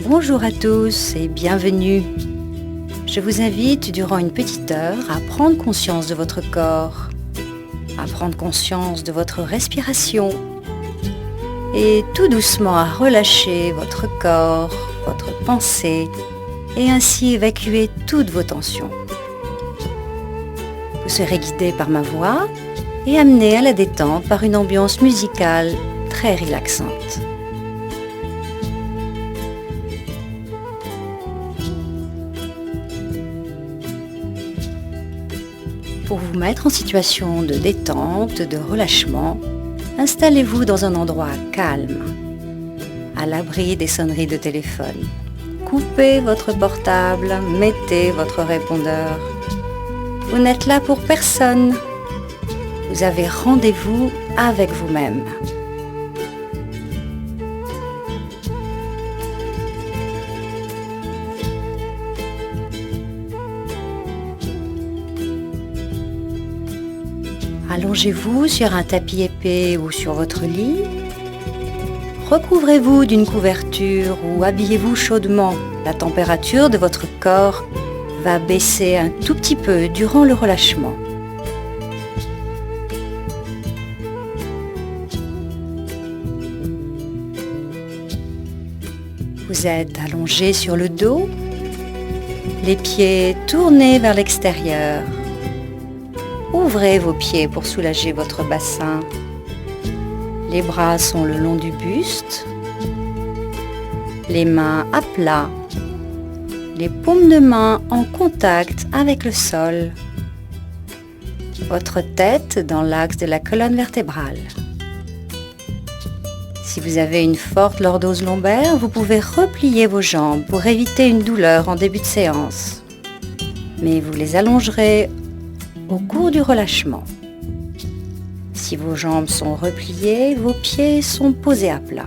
Bonjour à tous et bienvenue. Je vous invite durant une petite heure à prendre conscience de votre corps, à prendre conscience de votre respiration et tout doucement à relâcher votre corps, votre pensée et ainsi évacuer toutes vos tensions. Vous serez guidé par ma voix et amené à la détente par une ambiance musicale très relaxante. Pour vous mettre en situation de détente, de relâchement, installez-vous dans un endroit calme, à l'abri des sonneries de téléphone. Coupez votre portable, mettez votre répondeur. Vous n'êtes là pour personne. Vous avez rendez-vous avec vous-même. Allongez-vous sur un tapis épais ou sur votre lit. Recouvrez-vous d'une couverture ou habillez-vous chaudement. La température de votre corps va baisser un tout petit peu durant le relâchement. Vous êtes allongé sur le dos, les pieds tournés vers l'extérieur. Ouvrez vos pieds pour soulager votre bassin. Les bras sont le long du buste, les mains à plat, les paumes de main en contact avec le sol, votre tête dans l'axe de la colonne vertébrale. Si vous avez une forte lordose lombaire, vous pouvez replier vos jambes pour éviter une douleur en début de séance. Mais vous les allongerez au cours du relâchement. Si vos jambes sont repliées, vos pieds sont posés à plat.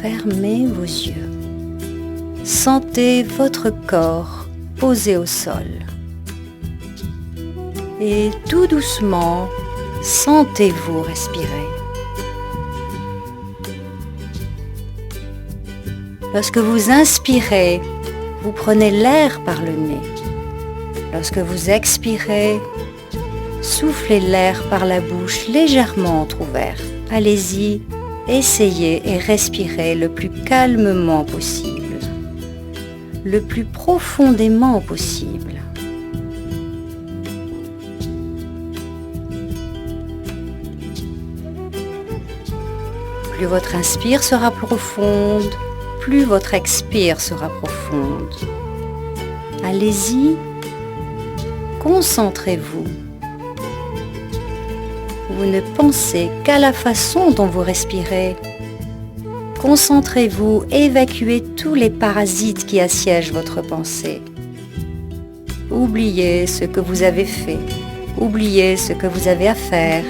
Fermez vos yeux. Sentez votre corps posé au sol. Et tout doucement, sentez-vous respirer. Lorsque vous inspirez, vous prenez l'air par le nez. Lorsque vous expirez, soufflez l'air par la bouche légèrement entrouverte. Allez-y, essayez et respirez le plus calmement possible, le plus profondément possible. Plus votre inspire sera profonde, plus votre expire sera profonde. Allez-y, concentrez-vous. Vous ne pensez qu'à la façon dont vous respirez. Concentrez-vous, évacuez tous les parasites qui assiègent votre pensée. Oubliez ce que vous avez fait, oubliez ce que vous avez à faire.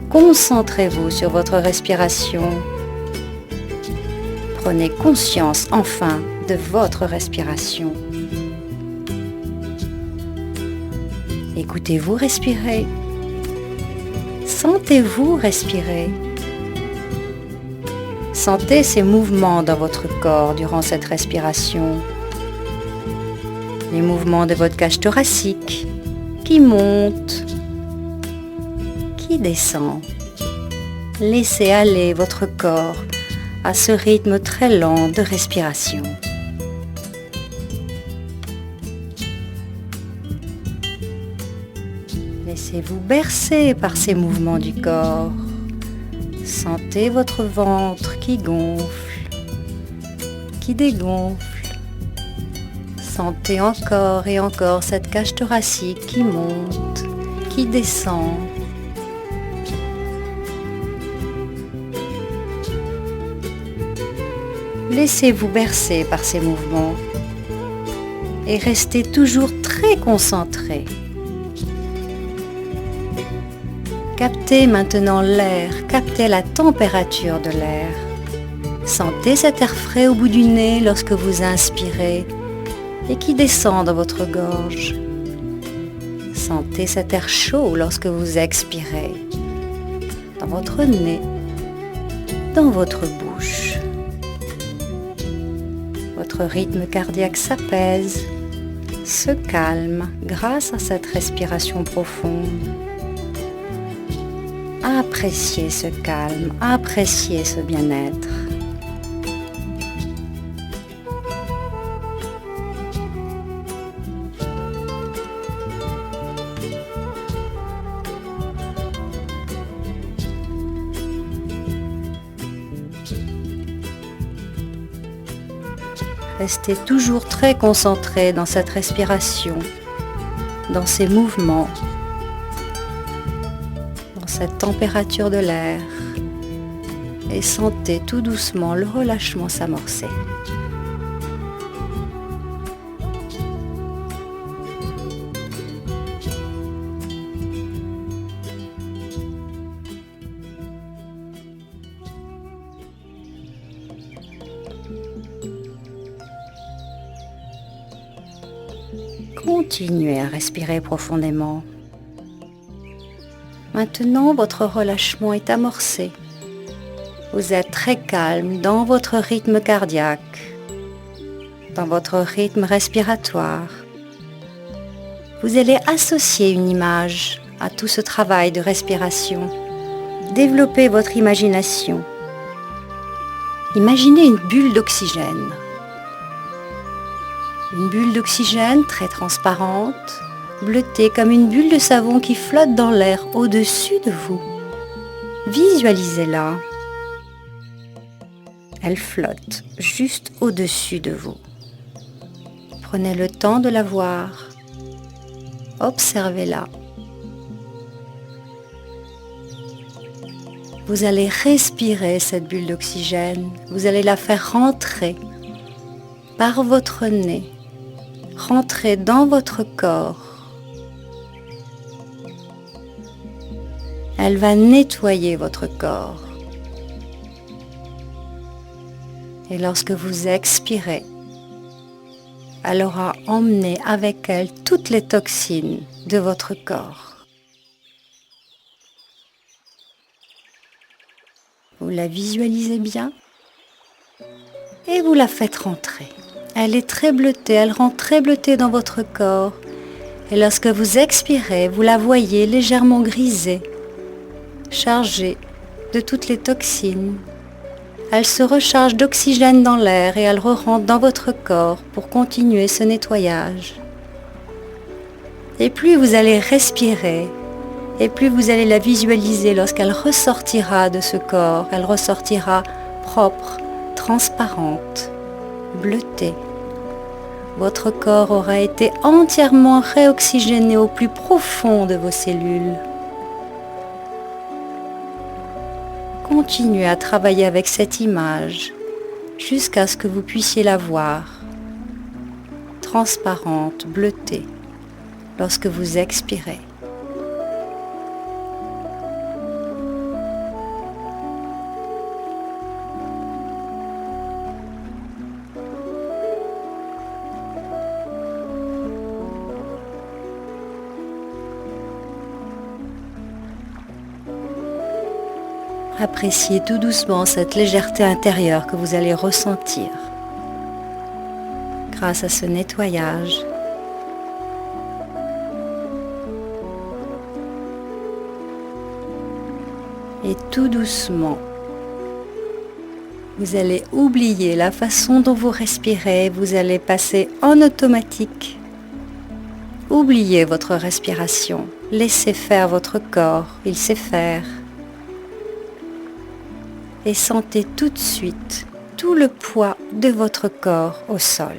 Concentrez-vous sur votre respiration. Prenez conscience enfin de votre respiration. Écoutez-vous respirer. Sentez-vous respirer. Sentez ces mouvements dans votre corps durant cette respiration. Les mouvements de votre cage thoracique qui monte, qui descend. Laissez aller votre corps à ce rythme très lent de respiration. Laissez-vous bercer par ces mouvements du corps. Sentez votre ventre qui gonfle, qui dégonfle. Sentez encore et encore cette cage thoracique qui monte, qui descend. Laissez-vous bercer par ces mouvements et restez toujours très concentré. Captez maintenant l'air, captez la température de l'air. Sentez cet air frais au bout du nez lorsque vous inspirez et qui descend dans votre gorge. Sentez cet air chaud lorsque vous expirez. votre nez, dans votre bouche. Votre rythme cardiaque s'apaise, se calme grâce à cette respiration profonde. Appréciez ce calme, appréciez ce bien-être. Restez toujours très concentré dans cette respiration, dans ces mouvements, dans cette température de l'air et sentez tout doucement le relâchement s'amorcer. Continuez à respirer profondément. Maintenant, votre relâchement est amorcé. Vous êtes très calme dans votre rythme cardiaque, dans votre rythme respiratoire. Vous allez associer une image à tout ce travail de respiration. Développez votre imagination. Imaginez une bulle d'oxygène. Une bulle d'oxygène très transparente, bleutée comme une bulle de savon qui flotte dans l'air au-dessus de vous. Visualisez-la. Elle flotte juste au-dessus de vous. Prenez le temps de la voir. Observez-la. Vous allez respirer cette bulle d'oxygène. Vous allez la faire rentrer par votre nez. Rentrez dans votre corps. Elle va nettoyer votre corps. Et lorsque vous expirez, elle aura emmené avec elle toutes les toxines de votre corps. Vous la visualisez bien et vous la faites rentrer. Elle est très bleutée, elle rentre très bleutée dans votre corps. Et lorsque vous expirez, vous la voyez légèrement grisée, chargée de toutes les toxines. Elle se recharge d'oxygène dans l'air et elle re-rentre dans votre corps pour continuer ce nettoyage. Et plus vous allez respirer, et plus vous allez la visualiser lorsqu'elle ressortira de ce corps, elle ressortira propre, transparente, bleutée. Votre corps aura été entièrement réoxygéné au plus profond de vos cellules. Continuez à travailler avec cette image jusqu'à ce que vous puissiez la voir, transparente, bleutée, lorsque vous expirez. Appréciez tout doucement cette légèreté intérieure que vous allez ressentir grâce à ce nettoyage. Et tout doucement, vous allez oublier la façon dont vous respirez, vous allez passer en automatique. Oubliez votre respiration, laissez faire votre corps, il sait faire. Et sentez tout de suite tout le poids de votre corps au sol.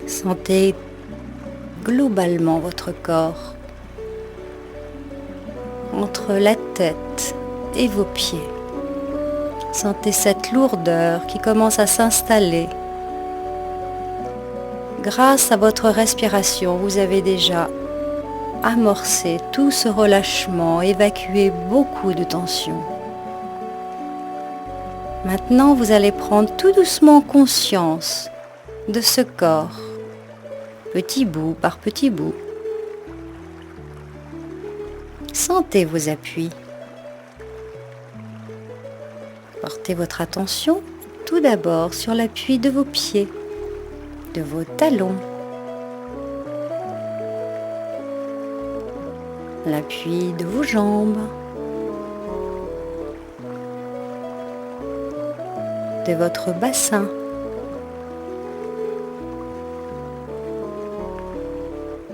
Sentez globalement votre corps entre la tête et vos pieds. Sentez cette lourdeur qui commence à s'installer. Grâce à votre respiration, vous avez déjà amorcé tout ce relâchement, évacué beaucoup de tension. Maintenant, vous allez prendre tout doucement conscience de ce corps, petit bout par petit bout. Sentez vos appuis. Portez votre attention tout d'abord sur l'appui de vos pieds, de vos talons, l'appui de vos jambes, de votre bassin,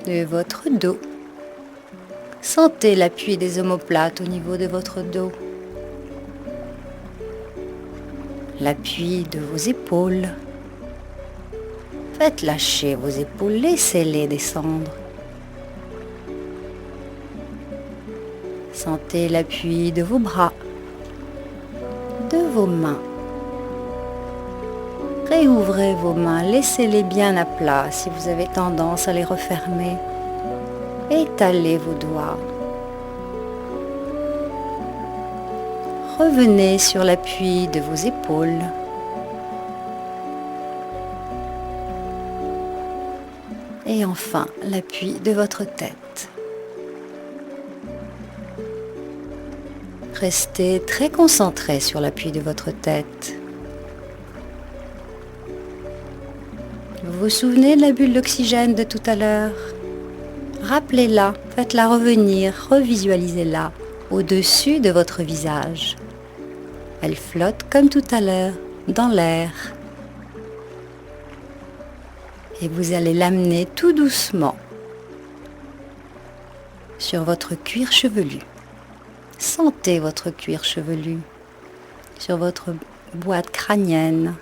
de votre dos. Sentez l'appui des omoplates au niveau de votre dos, l'appui de vos épaules. Faites lâcher vos épaules, laissez-les descendre. Sentez l'appui de vos bras, de vos mains. Réouvrez vos mains, laissez-les bien à plat si vous avez tendance à les refermer. Étalez vos doigts. Revenez sur l'appui de vos épaules. Et enfin, l'appui de votre tête. Restez très concentré sur l'appui de votre tête. Vous vous souvenez de la bulle d'oxygène de tout à l'heure? Rappelez-la, faites-la revenir, revisualisez-la au-dessus de votre visage. Elle flotte comme tout à l'heure dans l'air. Et vous allez l'amener tout doucement sur votre cuir chevelu. Sentez votre cuir chevelu sur votre boîte crânienne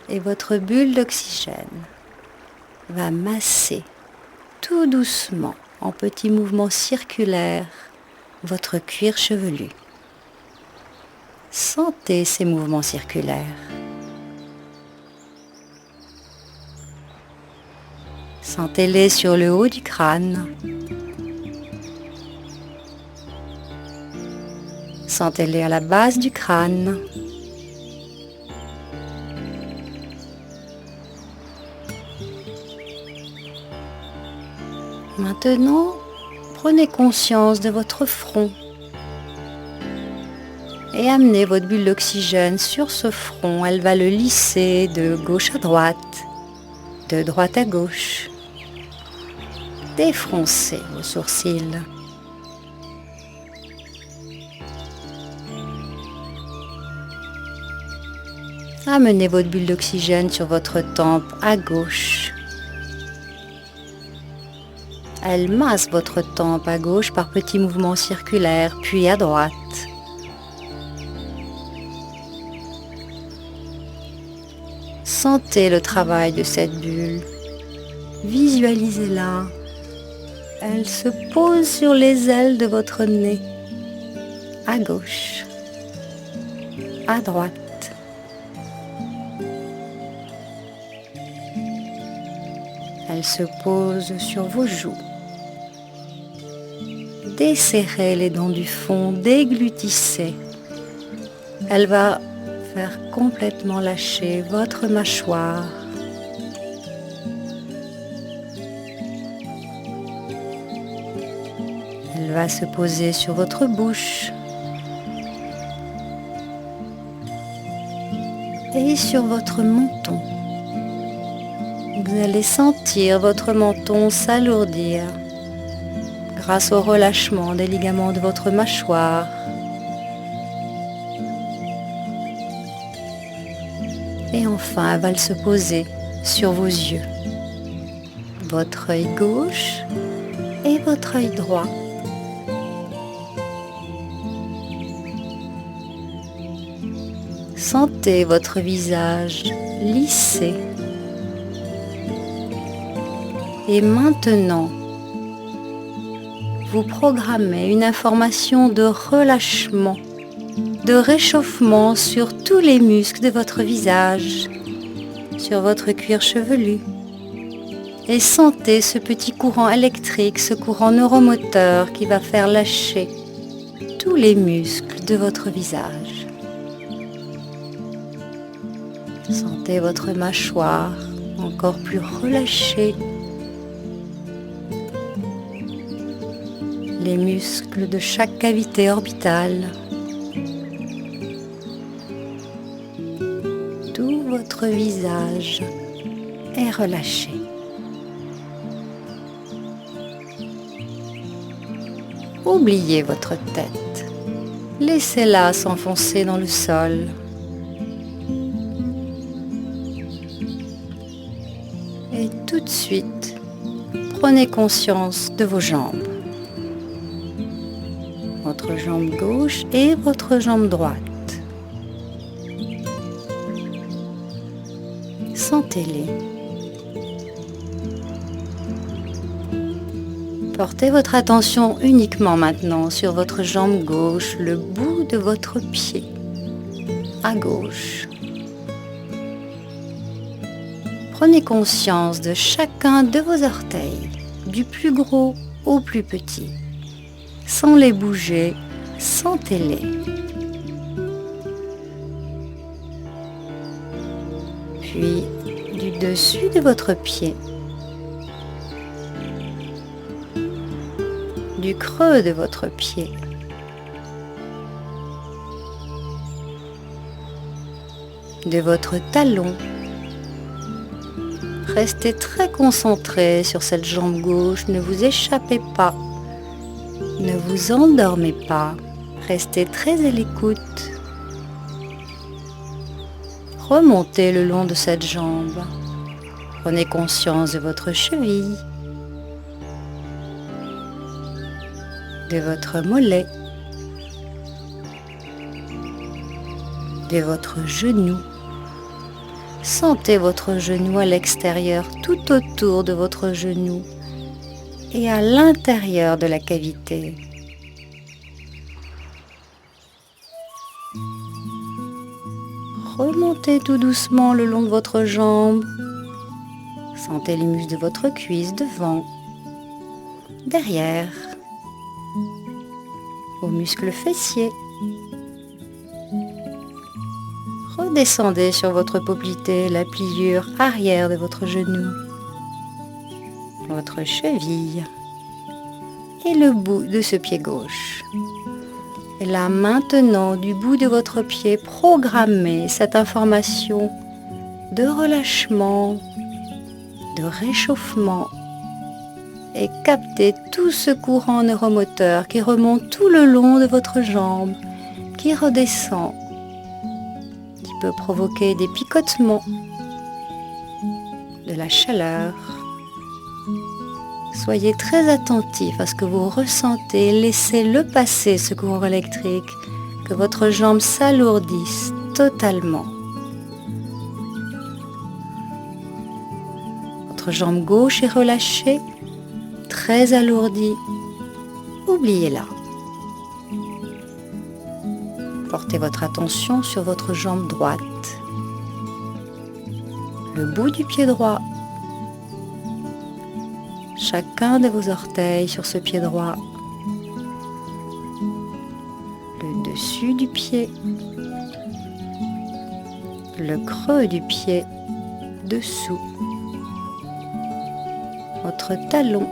et votre bulle d'oxygène va masser tout doucement en petits mouvements circulaires votre cuir chevelu. Sentez ces mouvements circulaires. Sentez-les sur le haut du crâne. Sentez-les à la base du crâne. Maintenant, prenez conscience de votre front et amenez votre bulle d'oxygène sur ce front. Elle va le lisser de gauche à droite, de droite à gauche. Défroncez vos sourcils. Amenez votre bulle d'oxygène sur votre tempe à gauche. Elle masse votre tempe à gauche par petits mouvements circulaires, puis à droite. Sentez le travail de cette bulle. Visualisez-la. Elle se pose sur les ailes de votre nez, à gauche, à droite. Elle se pose sur vos joues. Desserrez les dents du fond, déglutissez. Elle va faire complètement lâcher votre mâchoire. Elle va se poser sur votre bouche et sur votre menton. Vous allez sentir votre menton s'alourdir grâce au relâchement des ligaments de votre mâchoire. Et enfin, elle va se poser sur vos yeux, votre œil gauche et votre œil droit. Sentez votre visage lissé. Et maintenant, vous programmez une information de relâchement, de réchauffement sur tous les muscles de votre visage, sur votre cuir chevelu. Et sentez ce petit courant électrique, ce courant neuromoteur qui va faire lâcher tous les muscles de votre visage. Sentez votre mâchoire encore plus relâchée. Les muscles de chaque cavité orbitale. Tout votre visage est relâché. Oubliez votre tête. Laissez-la s'enfoncer dans le sol. Et tout de suite, prenez conscience de vos jambes. Votre jambe gauche et votre jambe droite. Sentez-les. Portez votre attention uniquement maintenant sur votre jambe gauche, le bout de votre pied, à gauche. Prenez conscience de chacun de vos orteils, du plus gros au plus petit. Sans les bouger, sentez-les. Puis, du dessus de votre pied, du creux de votre pied, de votre talon. Restez très concentré sur cette jambe gauche, ne vous échappez pas. Ne vous endormez pas, restez très à l'écoute. Remontez le long de cette jambe. Prenez conscience de votre cheville, de votre mollet, de votre genou. Sentez votre genou à l'extérieur, tout autour de votre genou et à l'intérieur de la cavité. Remontez tout doucement le long de votre jambe. Sentez les muscles de votre cuisse devant, derrière, vos muscles fessiers. Redescendez sur votre poplité, la pliure arrière de votre genou, votre cheville et le bout de ce pied gauche. Et là maintenant, du bout de votre pied, programmez cette information de relâchement, de réchauffement et captez tout ce courant neuromoteur qui remonte tout le long de votre jambe, qui redescend, qui peut provoquer des picotements, de la chaleur. Soyez très attentif à ce que vous ressentez, laissez-le passer ce courant électrique, que votre jambe s'alourdisse totalement. Votre jambe gauche est relâchée, très alourdie, oubliez-la. Portez votre attention sur votre jambe droite, le bout du pied droit, chacun de vos orteils sur ce pied droit, le dessus du pied, le creux du pied dessous, votre talon,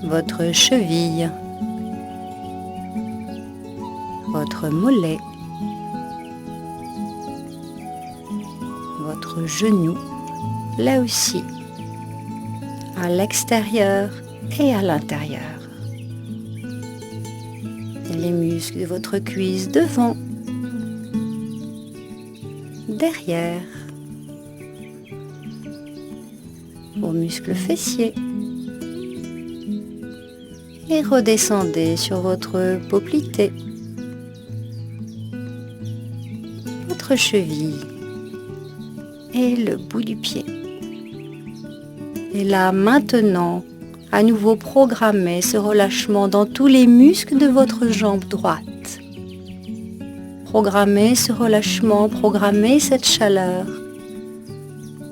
votre cheville, votre mollet, votre genou, là aussi, à l'extérieur et à l'intérieur. Et les muscles de votre cuisse devant, derrière, vos muscles fessiers. Et redescendez sur votre poplité, votre cheville et le bout du pied. Et là, maintenant, à nouveau programmez ce relâchement dans tous les muscles de votre jambe droite. Programmez ce relâchement, programmez cette chaleur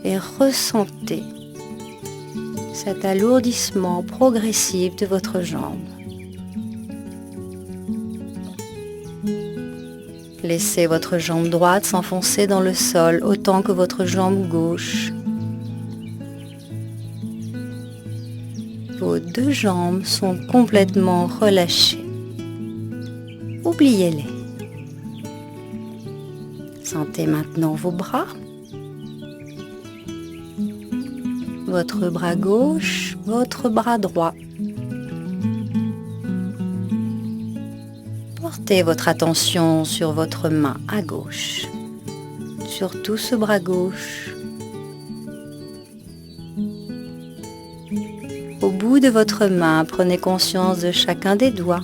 et ressentez cet alourdissement progressif de votre jambe. Laissez votre jambe droite s'enfoncer dans le sol autant que votre jambe gauche. Vos deux jambes sont complètement relâchées. Oubliez-les. Sentez maintenant vos bras. Votre bras gauche, votre bras droit. Portez votre attention sur votre main à gauche, surtout ce bras gauche. Au bout de votre main, prenez conscience de chacun des doigts,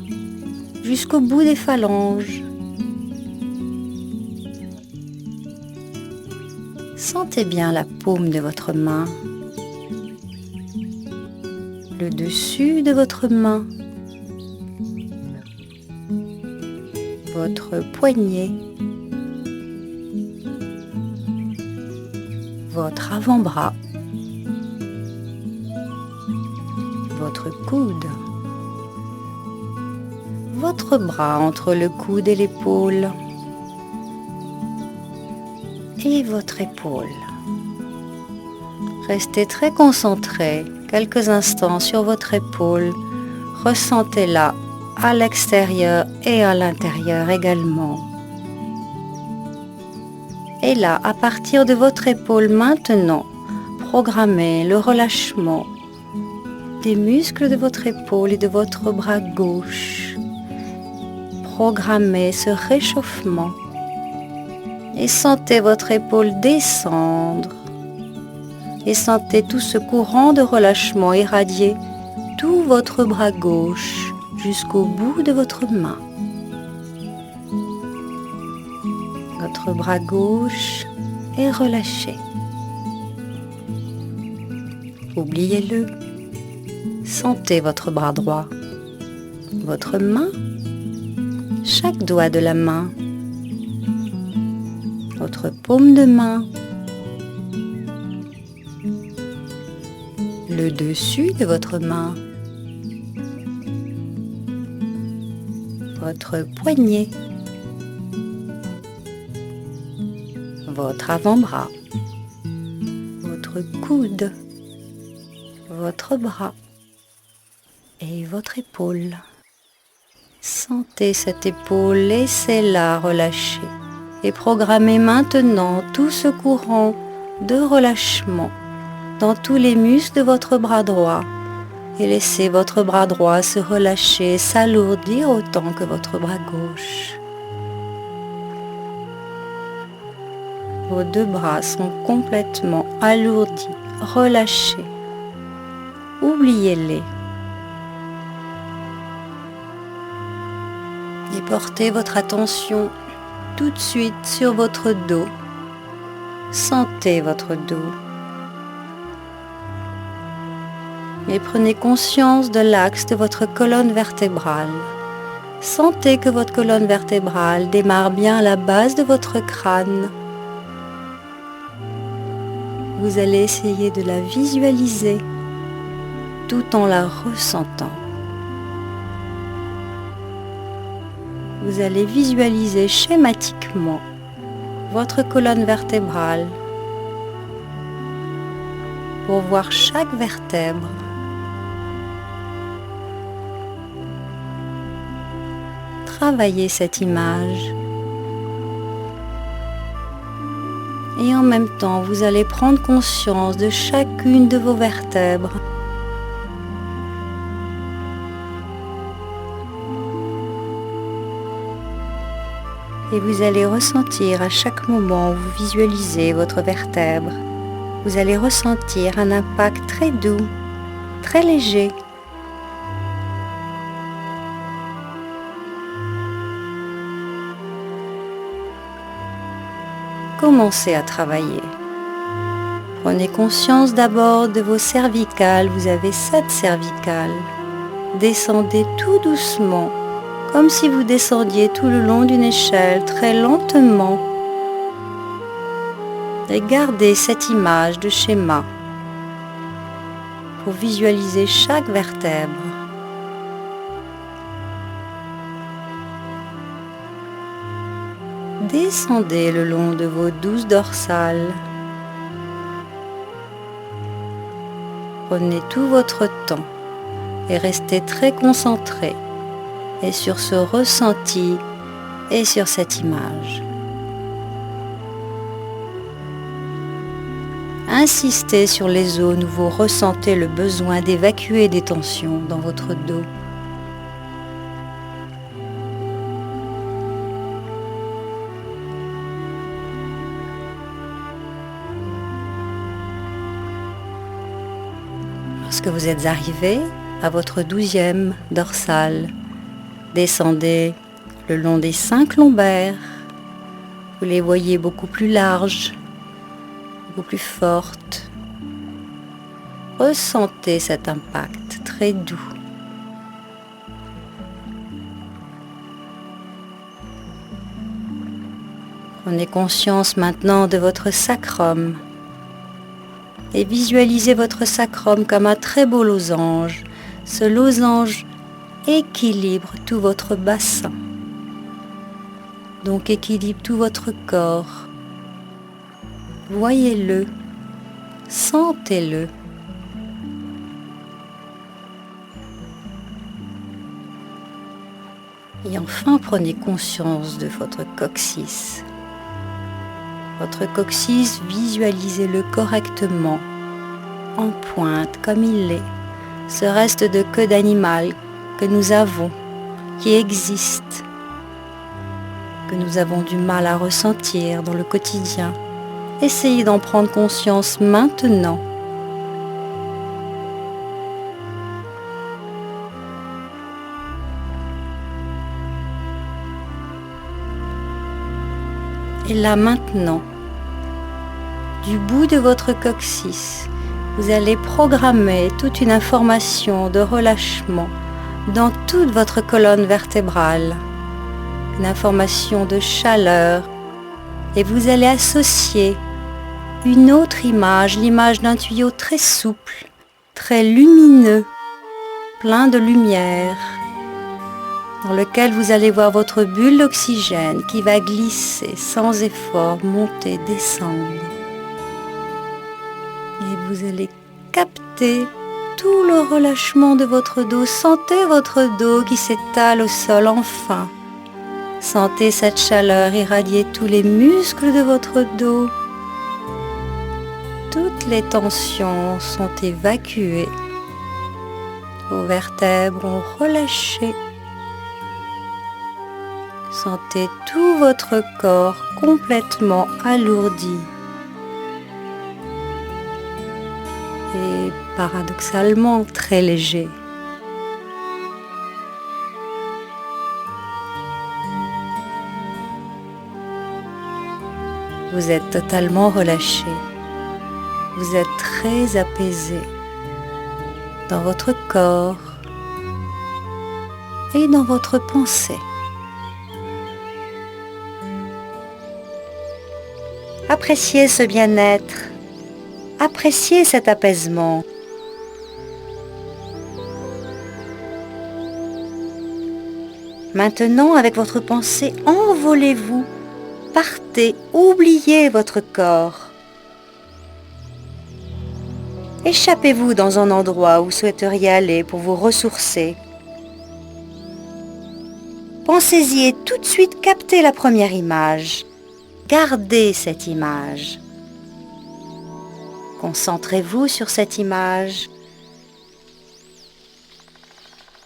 jusqu'au bout des phalanges. Sentez bien la paume de votre main, le dessus de votre main, votre poignet, votre avant-bras, votre coude, votre bras entre le coude et l'épaule et votre épaule. Restez très concentré quelques instants sur votre épaule. Ressentez-la à l'extérieur et à l'intérieur également. Et là, à partir de votre épaule maintenant, programmez le relâchement des muscles de votre épaule et de votre bras gauche. Programmez ce réchauffement et sentez votre épaule descendre. Et sentez tout ce courant de relâchement irradier tout votre bras gauche jusqu'au bout de votre main. Votre bras gauche est relâché. Oubliez-le. Sentez votre bras droit, votre main, chaque doigt de la main, votre paume de main, le dessus de votre main, votre poignet, votre avant-bras, votre coude, votre bras et votre épaule. Sentez cette épaule, laissez-la relâcher et programmez maintenant tout ce courant de relâchement dans tous les muscles de votre bras droit et laissez votre bras droit se relâcher, s'alourdir autant que votre bras gauche. Vos deux bras sont complètement alourdis, relâchés. Oubliez-les. Et portez votre attention tout de suite sur votre dos. Sentez votre dos. Et prenez conscience de l'axe de votre colonne vertébrale. Sentez que votre colonne vertébrale démarre bien à la base de votre crâne. Vous allez essayer de la visualiser tout en la ressentant. Vous allez visualiser schématiquement votre colonne vertébrale pour voir chaque vertèbre. Travaillez cette image. Et en même temps, vous allez prendre conscience de chacune de vos vertèbres. Et vous allez ressentir à chaque moment où vous visualisez votre vertèbre, vous allez ressentir un impact très doux, très léger. Commencez à travailler. Prenez conscience d'abord de vos cervicales. Vous avez 7 cervicales. Descendez tout doucement, comme si vous descendiez tout le long d'une échelle, très lentement. Et gardez cette image de schéma pour visualiser chaque vertèbre. Descendez le long de vos 12 dorsales. Prenez tout votre temps et restez très concentré et sur ce ressenti et sur cette image. Insistez sur les zones où vous ressentez le besoin d'évacuer des tensions dans votre dos. Lorsque vous êtes arrivé à votre 12e dorsale, descendez le long des 5 lombaires. Vous les voyez beaucoup plus larges, beaucoup plus fortes. Ressentez cet impact très doux. Prenez conscience maintenant de votre sacrum et visualisez votre sacrum comme un très beau losange. Ce losange équilibre tout votre bassin, donc équilibre tout votre corps. Voyez-le, sentez-le. Et enfin, prenez conscience de votre coccyx. Votre coccyx, visualisez-le correctement, en pointe comme il est. Ce reste de queue d'animal que nous avons, qui existe, que nous avons du mal à ressentir dans le quotidien. Essayez d'en prendre conscience maintenant. Et là maintenant, du bout de votre coccyx, vous allez programmer toute une information de relâchement dans toute votre colonne vertébrale, une information de chaleur, et vous allez associer une autre image, l'image d'un tuyau très souple, très lumineux, plein de lumière, dans lequel vous allez voir votre bulle d'oxygène qui va glisser sans effort, monter, descendre. Et vous allez capter tout le relâchement de votre dos. Sentez votre dos qui s'étale au sol enfin. Sentez cette chaleur irradier tous les muscles de votre dos. Toutes les tensions sont évacuées. Vos vertèbres ont relâché. Sentez tout votre corps complètement alourdi. Et paradoxalement très léger. Vous êtes totalement relâché. Vous êtes très apaisé dans votre corps et dans votre pensée. Appréciez ce bien-être, appréciez cet apaisement. Maintenant, avec votre pensée, envolez-vous, partez, oubliez votre corps. Échappez-vous dans un endroit où vous souhaiteriez aller pour vous ressourcer. Pensez-y et tout de suite captez la première image. Gardez cette image. Concentrez-vous sur cette image.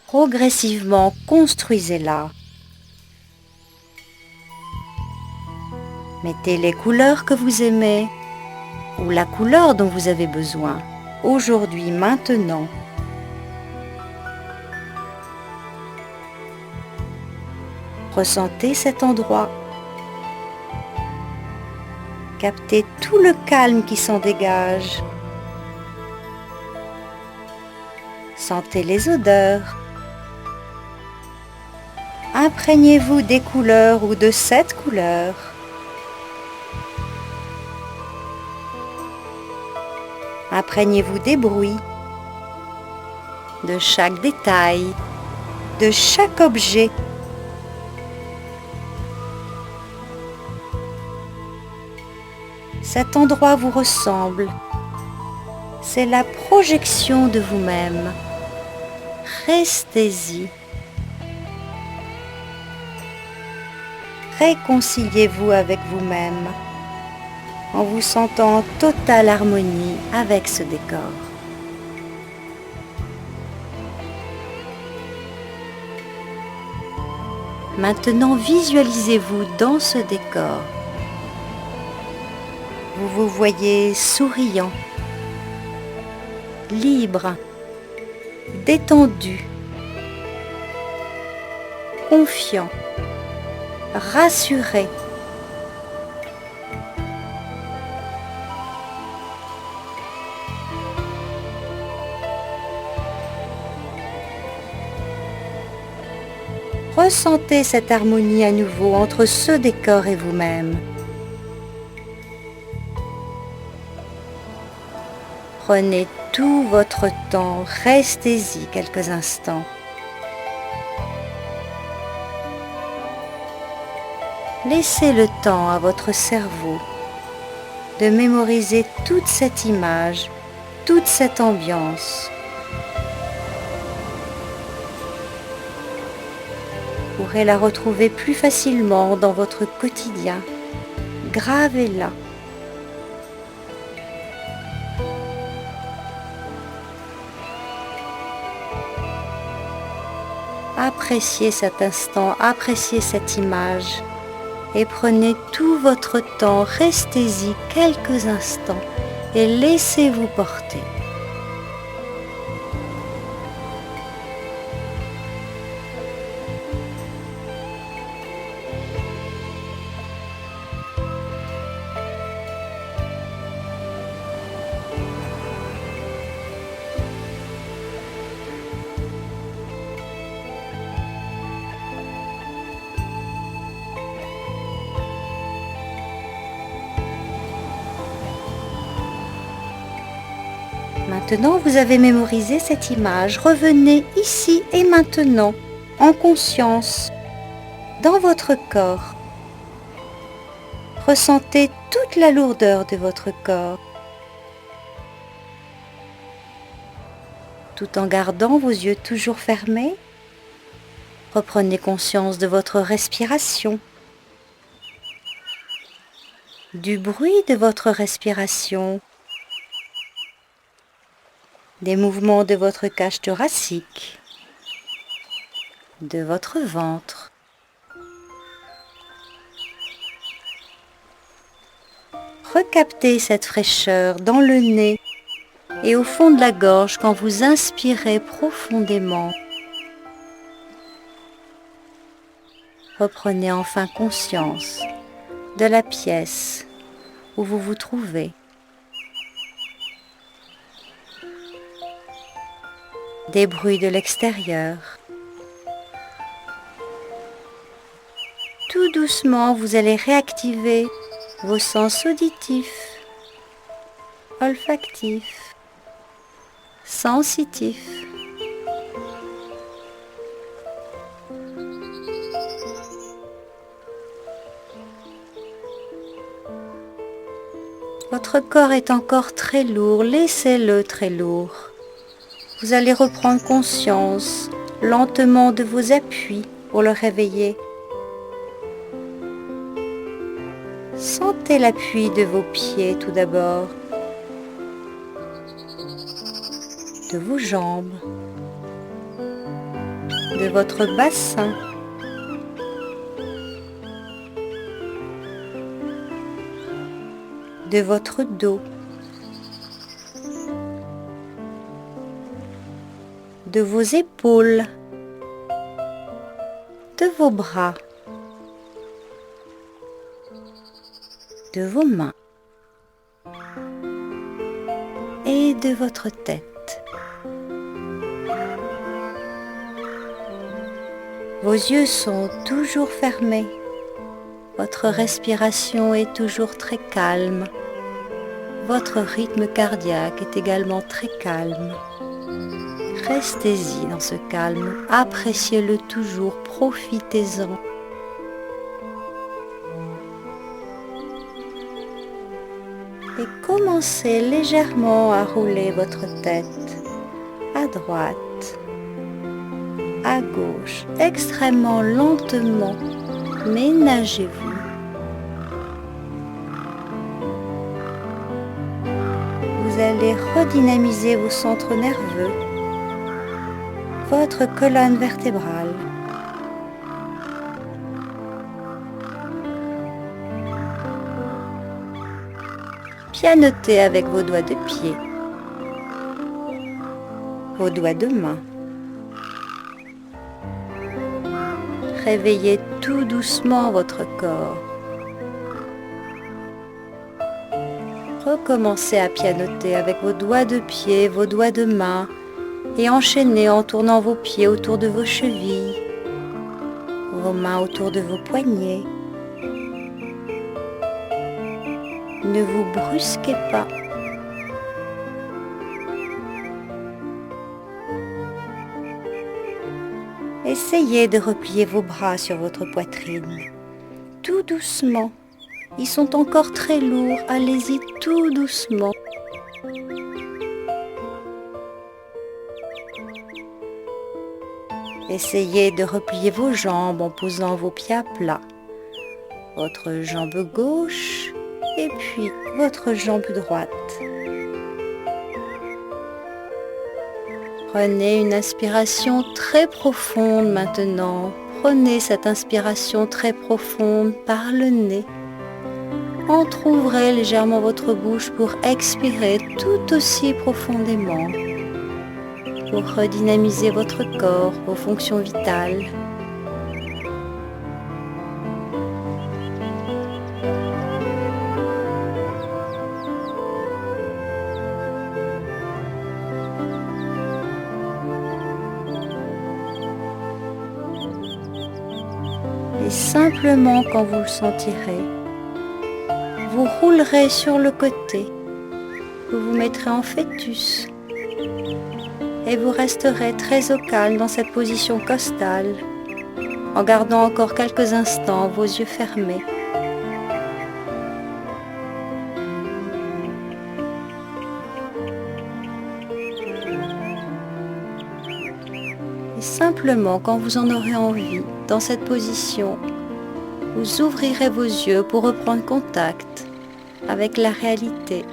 Progressivement, construisez-la. Mettez les couleurs que vous aimez ou la couleur dont vous avez besoin, aujourd'hui, maintenant. Ressentez cet endroit. Captez tout le calme qui s'en dégage. Sentez les odeurs. Imprégnez-vous des couleurs ou de cette couleur. Imprégnez-vous des bruits, de chaque détail, de chaque objet. Cet endroit vous ressemble. C'est la projection de vous-même. Restez-y. Réconciliez-vous avec vous-même en vous sentant en totale harmonie avec ce décor. Maintenant, visualisez-vous dans ce décor. Vous vous voyez souriant, libre, détendu, confiant, rassuré. Ressentez cette harmonie à nouveau entre ce décor et vous-même. Prenez tout votre temps, restez-y quelques instants. Laissez le temps à votre cerveau de mémoriser toute cette image, toute cette ambiance. Vous pourrez la retrouver plus facilement dans votre quotidien. Gravez-la. Appréciez cet instant, appréciez cette image et prenez tout votre temps, restez-y quelques instants et laissez-vous porter. Maintenant, vous avez mémorisé cette image. Revenez ici et maintenant, en conscience, dans votre corps. Ressentez toute la lourdeur de votre corps, tout en gardant vos yeux toujours fermés. Reprenez conscience de votre respiration, du bruit de votre respiration, des mouvements de votre cage thoracique, de votre ventre. Recaptez cette fraîcheur dans le nez et au fond de la gorge quand vous inspirez profondément. Reprenez enfin conscience de la pièce où vous vous trouvez. Des bruits de l'extérieur. Tout doucement, vous allez réactiver vos sens auditifs, olfactifs, sensitifs. Votre corps est encore très lourd, laissez-le très lourd. Vous allez reprendre conscience lentement de vos appuis pour le réveiller. Sentez l'appui de vos pieds tout d'abord, de vos jambes, de votre bassin, de votre dos, de vos épaules, de vos bras, de vos mains et de votre tête. Vos yeux sont toujours fermés. Votre respiration est toujours très calme. Votre rythme cardiaque est également très calme. Restez-y dans ce calme, appréciez-le toujours, profitez-en. commencez légèrement à rouler votre tête à droite, à gauche, extrêmement lentement, ménagez-vous. Vous allez redynamiser vos centres nerveux, votre colonne vertébrale. Pianotez avec vos doigts de pied, vos doigts de main. Réveillez tout doucement votre corps. Recommencez à pianoter avec vos doigts de pied, vos doigts de main et enchaînez en tournant vos pieds autour de vos chevilles, vos mains autour de vos poignets. Ne vous brusquez pas. Essayez de replier vos bras sur votre poitrine, tout doucement. Ils sont encore très lourds, allez-y tout doucement. Essayez de replier vos jambes en posant vos pieds à plat. Votre jambe gauche et puis votre jambe droite. Prenez une inspiration très profonde maintenant. Prenez cette inspiration très profonde par le nez. Entr'ouvrez légèrement votre bouche pour expirer tout aussi profondément. Pour redynamiser votre corps, vos fonctions vitales. Et simplement quand vous le sentirez, vous roulerez sur le côté, vous vous mettrez en fœtus et vous resterez très au calme dans cette position costale en gardant encore quelques instants vos yeux fermés. Et simplement quand vous en aurez envie, dans cette position, vous ouvrirez vos yeux pour reprendre contact avec la réalité,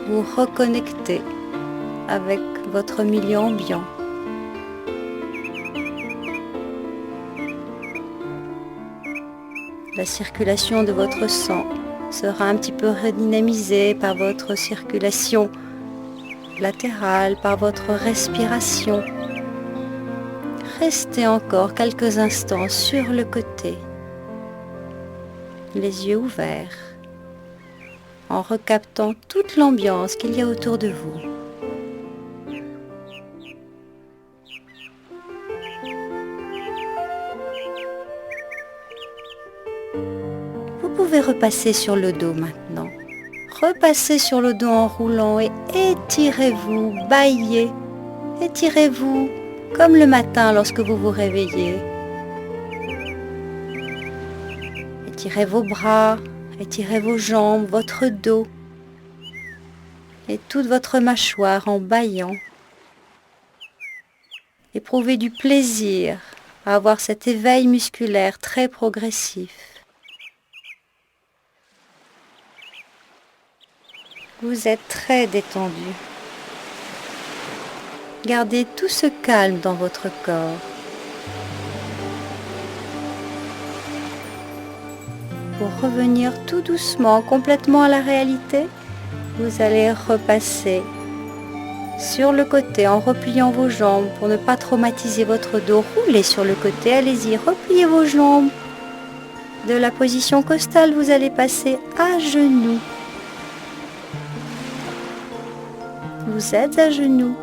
vous reconnecter avec votre milieu ambiant. La circulation de votre sang sera un petit peu redynamisée par votre circulation latérale, par votre respiration. Restez encore quelques instants sur le côté, les yeux ouverts, en recaptant toute l'ambiance qu'il y a autour de vous. Vous pouvez repasser sur le dos maintenant. Repassez sur le dos en roulant et étirez-vous, bâillez, étirez-vous comme le matin lorsque vous vous réveillez. Étirez vos bras, étirez vos jambes, votre dos et toute votre mâchoire en bâillant. Éprouvez du plaisir à avoir cet éveil musculaire très progressif. Vous êtes très détendu. Gardez tout ce calme dans votre corps. Pour revenir tout doucement, complètement à la réalité, vous allez repasser sur le côté en repliant vos jambes pour ne pas traumatiser votre dos. Roulez sur le côté, allez-y, repliez vos jambes. De la position costale, vous allez passer à genoux. Vous êtes à genoux.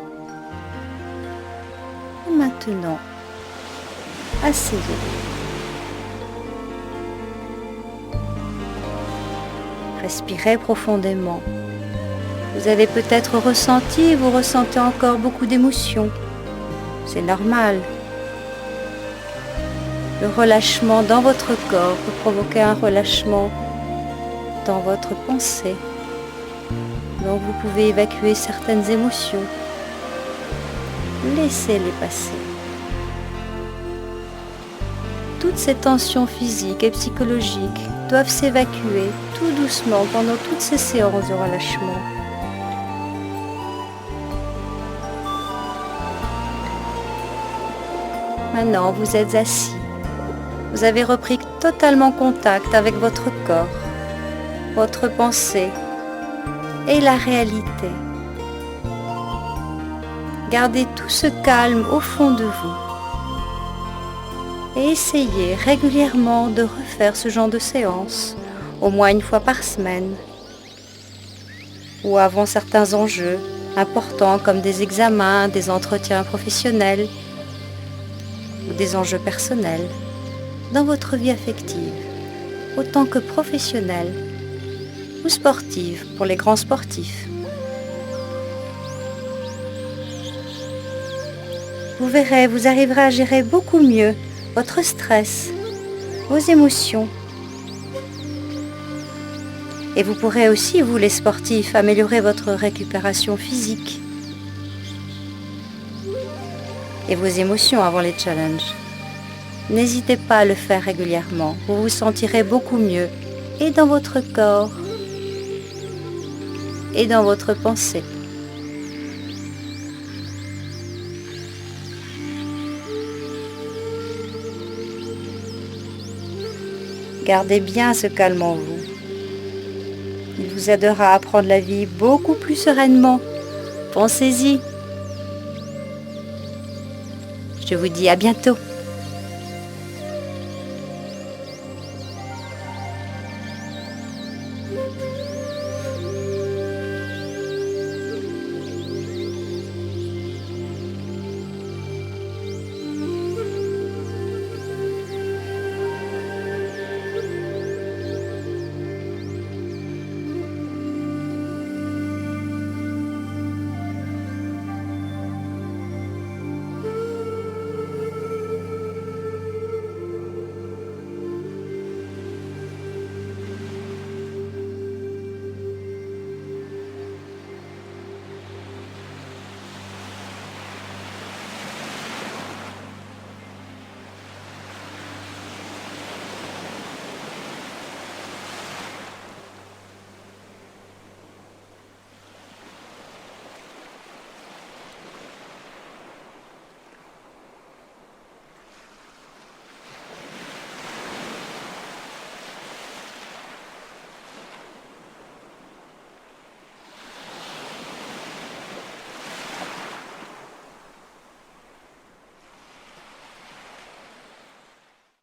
Et maintenant, asseyez. Respirez profondément. Vous avez peut-être ressenti, vous ressentez encore beaucoup d'émotions. C'est normal. Le relâchement dans votre corps peut provoquer un relâchement dans votre pensée. Donc vous pouvez évacuer certaines émotions. Laissez-les passer. Toutes ces tensions physiques et psychologiques doivent s'évacuer tout doucement pendant toutes ces séances de relâchement. Maintenant, vous êtes assis. Vous avez repris totalement contact avec votre corps, votre pensée et la réalité. Gardez tout ce calme au fond de vous et essayez régulièrement de refaire ce genre de séance, au moins une fois par semaine, ou avant certains enjeux importants comme des examens, des entretiens professionnels ou des enjeux personnels dans votre vie affective, autant que professionnelle ou sportive pour les grands sportifs. Vous verrez, vous arriverez à gérer beaucoup mieux votre stress, vos émotions. Et vous pourrez aussi, vous les sportifs, améliorer votre récupération physique et vos émotions avant les challenges. N'hésitez pas à le faire régulièrement, vous vous sentirez beaucoup mieux et dans votre corps et dans votre pensée. Gardez bien ce calme en vous. Il vous aidera à prendre la vie beaucoup plus sereinement. Pensez-y. Je vous dis à bientôt.